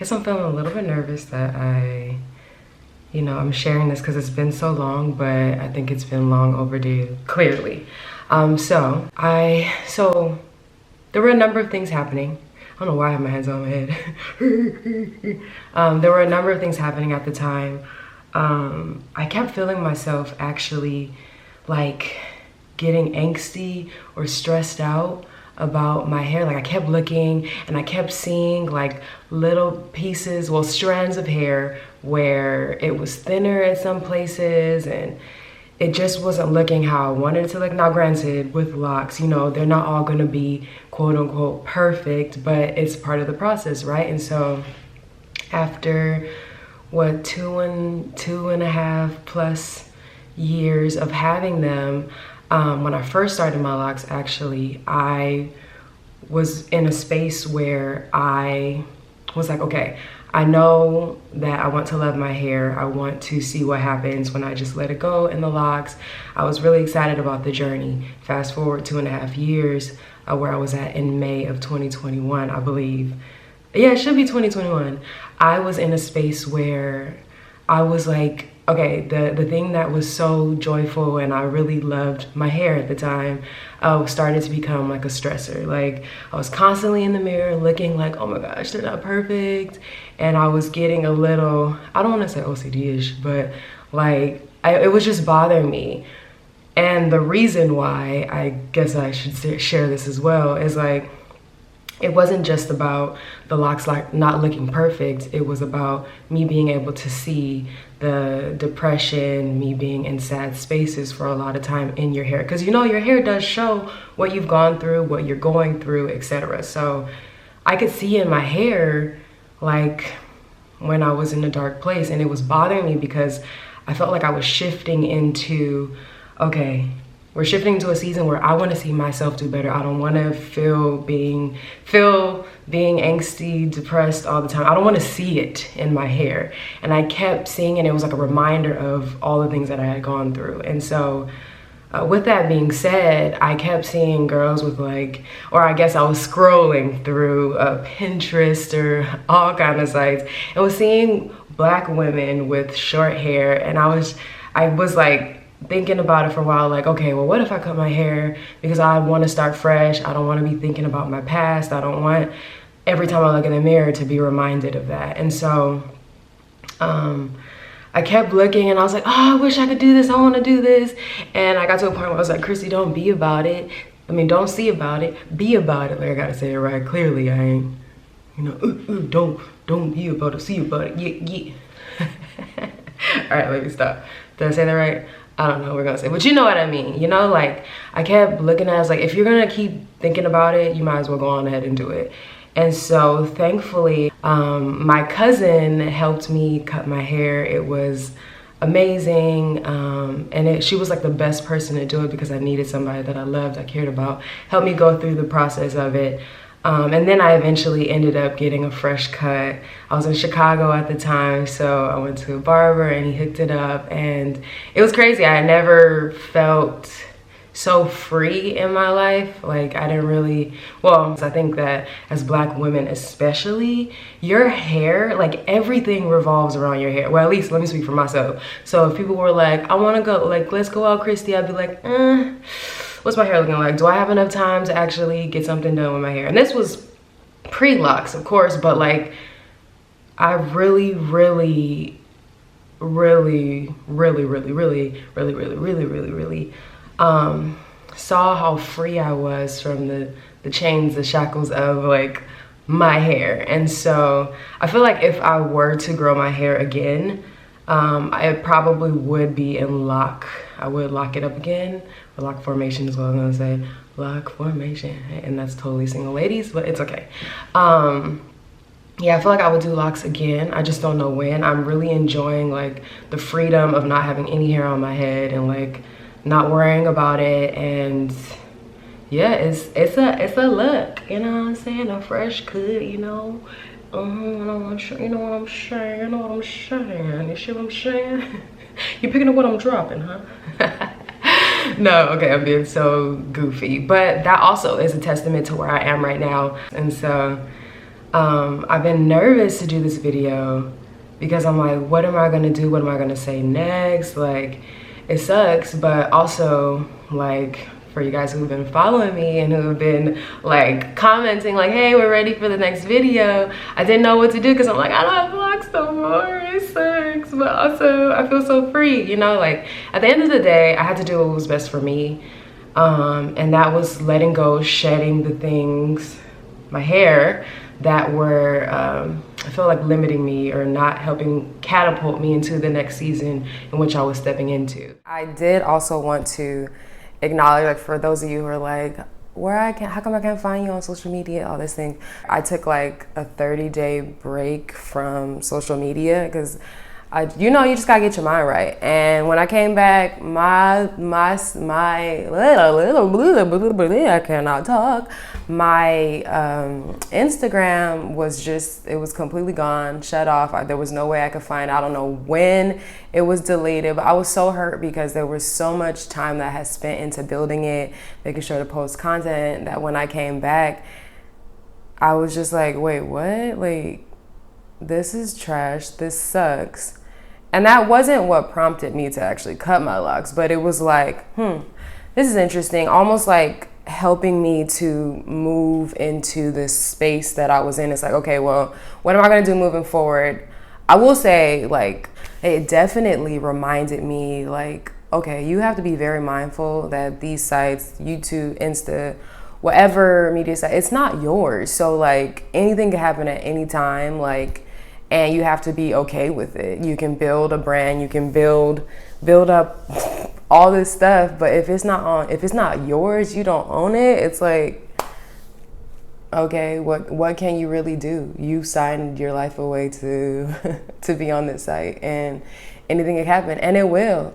guess I'm feeling a little bit nervous that I'm sharing this because it's been so long, but I think it's been long overdue, clearly. So there were a number of things happening. I don't know why I have my hands on my head. There were a number of things happening at the time. I kept feeling myself actually like getting angsty or stressed out about my hair. Like I kept looking and I kept seeing like little pieces, well, strands of hair where it was thinner at some places and it just wasn't looking how I wanted it to look. Now granted, with locks, they're not all gonna be quote unquote perfect, but it's part of the process, right? And so after what, two and a half plus years of having them, when I first started my locks, actually, I was in a space where I was like, okay, I know that I want to love my hair. I want to see what happens when I just let it go in the locks. I was really excited about the journey. Fast forward 2.5 years, where I was at in May of 2021, I believe. Yeah, it should be 2021. I was in a space where I was like, okay, the thing that was so joyful and I really loved my hair at the time started to become like a stressor. Like I was constantly in the mirror looking like, oh my gosh, they're not perfect. And I was getting a little, I don't want to say OCD-ish, but like it was just bothering me. And the reason why, I guess I should share this as well, is like, it wasn't just about the locks like not looking perfect. It was about me being able to see the depression, me being in sad spaces for a lot of time in your hair. Because your hair does show what you've gone through, what you're going through, etc. So I could see in my hair like when I was in a dark place, and it was bothering me because I felt like I was shifting into, okay, we're shifting to a season where I want to see myself do better. I don't want to feel being angsty, depressed all the time. I don't want to see it in my hair. And I kept seeing it. It was like a reminder of all the things that I had gone through. And so with that being said, I kept seeing girls with like, or I guess I was scrolling through Pinterest or all kind of sites and was seeing Black women with short hair. And I was like, thinking about it for a while, like, okay, well, what if I cut my hair because I want to start fresh? I don't want to be thinking about my past. I don't want every time I look in the mirror to be reminded of that. And so I kept looking and I was like, oh, I wish I could do this. I want to do this. And I got to a point where I was like, Chrissy, don't be about it. I mean, don't see about it, be about it. Like I got to say it right. Clearly I ain't, don't be about it, see about it. Yeah. All right, let me stop. Did I say that right? I don't know what we're gonna say, but you know what I mean. Like I kept looking at it, I was like, if you're gonna keep thinking about it, you might as well go on ahead and do it. And so thankfully, my cousin helped me cut my hair. It was amazing. And she was like the best person to do it because I needed somebody that I loved, I cared about, help me go through the process of it. And then I eventually ended up getting a fresh cut. I was in Chicago at the time, so I went to a barber and he hooked it up and it was crazy. I never felt so free in my life. Like I didn't really, well, I think that as Black women especially, your hair, like everything revolves around your hair. Well, at least let me speak for myself. So if people were like, I wanna go, like, let's go out, Christy, I'd be like, what's my hair looking like? Do I have enough time to actually get something done with my hair? And this was pre-locks, of course, but like I really saw how free I was from the chains, the shackles of like my hair. And so I feel like if I were to grow my hair again, I probably would be in lock. I would lock it up again. Or lock formation is what I'm gonna say. Lock formation. And that's totally single ladies, but it's okay. Yeah, I feel like I would do locks again. I just don't know when. I'm really enjoying like the freedom of not having any hair on my head and like not worrying about it. And yeah, it's a look, you know what I'm saying? A fresh cut, you know. You know what I'm saying? You know what I'm saying? You see what I'm saying? You picking up what I'm dropping, huh? No, okay, I'm being so goofy. But that also is a testament to where I am right now. And so I've been nervous to do this video because I'm like, what am I gonna do? What am I gonna say next? Like, it sucks, but also, like, for you guys who've been following me and who've been like commenting like, hey, we're ready for the next video, I didn't know what to do because I'm like, I don't have vlogs no more, it sucks, but also I feel so free, you know? Like, at the end of the day, I had to do what was best for me, and that was letting go, shedding the things, my hair, that were I feel like limiting me or not helping catapult me into the next season in which I was stepping into. I did also want to acknowledge, like, for those of you who are like, how come I can't find you on social media, all this thing. I took like a 30-day break from social media because you know, you just gotta get your mind right. And when I came back, I cannot talk. My Instagram was just, it was completely gone, shut off. There was no way I could find, I don't know when it was deleted, but I was so hurt because there was so much time that I had spent into building it, making sure to post content, that when I came back, I was just like, wait, what? Like, this is trash, this sucks. And that wasn't what prompted me to actually cut my locks, but it was like, this is interesting, almost like helping me to move into this space that I was in. It's like, okay, well, what am I gonna do moving forward? I will say, like, it definitely reminded me, like, okay, you have to be very mindful that these sites, YouTube, Insta, whatever media site, it's not yours. So like, anything can happen at any time, like, and you have to be okay with it. You can build a brand, you can build up all this stuff, but if it's not yours, you don't own it. It's like, okay, what can you really do? You signed your life away to to be on this site, and anything can happen, and it will.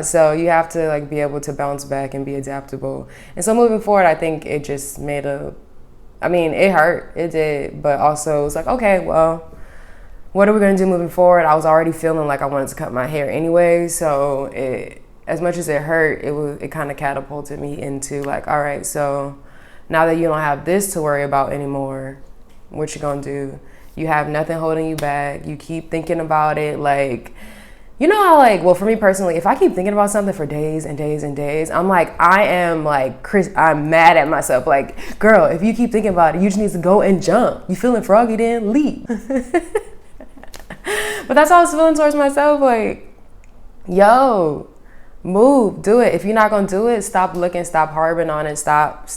So you have to like be able to bounce back and be adaptable. And so moving forward, I think it just made it hurt, it did, but also it's like, okay, well, what are we gonna do moving forward? I was already feeling like I wanted to cut my hair anyway, so as much as it hurt, it kind of catapulted me into like, all right, so now that you don't have this to worry about anymore, what you gonna do? You have nothing holding you back. You keep thinking about it, like, you know how, like, well, for me personally, if I keep thinking about something for days and days and days, I'm like, I'm mad at myself. Like, girl, if you keep thinking about it, you just need to go and jump. You feeling froggy, then leave. But that's how I was feeling towards myself. Like, yo, move, do it. If you're not gonna do it, stop looking, stop harping on it, stop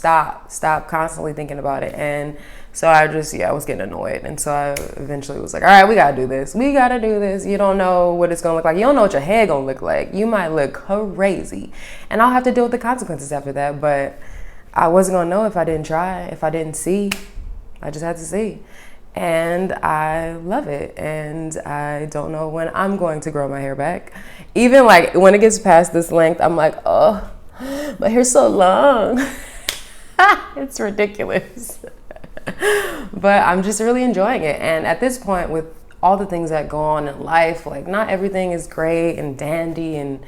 constantly thinking about it. And so I was getting annoyed. And so I eventually was like, all right, we gotta do this. You don't know what it's gonna look like. You don't know what your hair gonna look like. You might look crazy. And I'll have to deal with the consequences after that. But I wasn't gonna know if I didn't try, if I didn't see. I just had to see. And I love it. And I don't know when I'm going to grow my hair back. Even like when it gets past this length, I'm like, oh, my hair's so long. It's ridiculous. But I'm just really enjoying it. And at this point, with all the things that go on in life, like, not everything is great and dandy and,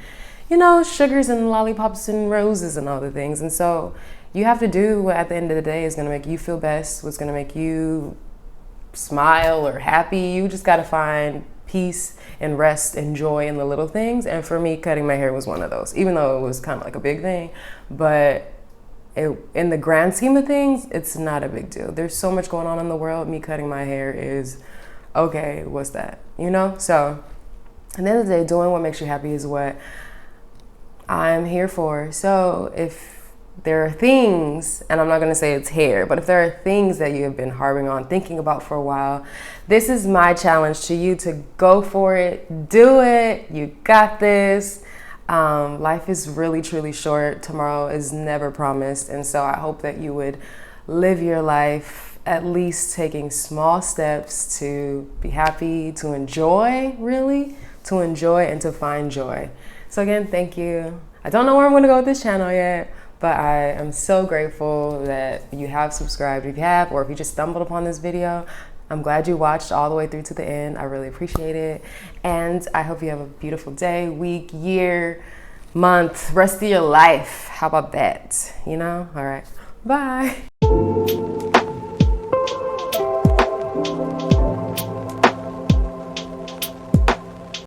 you know, sugars and lollipops and roses and all the things. And so you have to do what at the end of the day is going to make you feel best, what's going to make you smile or happy. You just got to find peace and rest and joy in the little things. And for me, cutting my hair was one of those, even though it was kind of like a big thing. But in the grand scheme of things, it's not a big deal. There's so much going on in the world. Me cutting my hair is, okay, what's that? You know? So at the end of the day, doing what makes you happy is what I'm here for. So if there are things, and I'm not gonna say it's hair, but if there are things that you have been harping on, thinking about for a while, this is my challenge to you to go for it, do it, you got this. Life is really, truly short. Tomorrow is never promised. And so I hope that you would live your life at least taking small steps to be happy, to enjoy, really, to enjoy and to find joy. So again, thank you. I don't know where I'm gonna go with this channel yet, but I am so grateful that you have subscribed. If you have, or if you just stumbled upon this video, I'm glad you watched all the way through to the end. I really appreciate it. And I hope you have a beautiful day, week, year, month, rest of your life. How about that? You know? All right. Bye.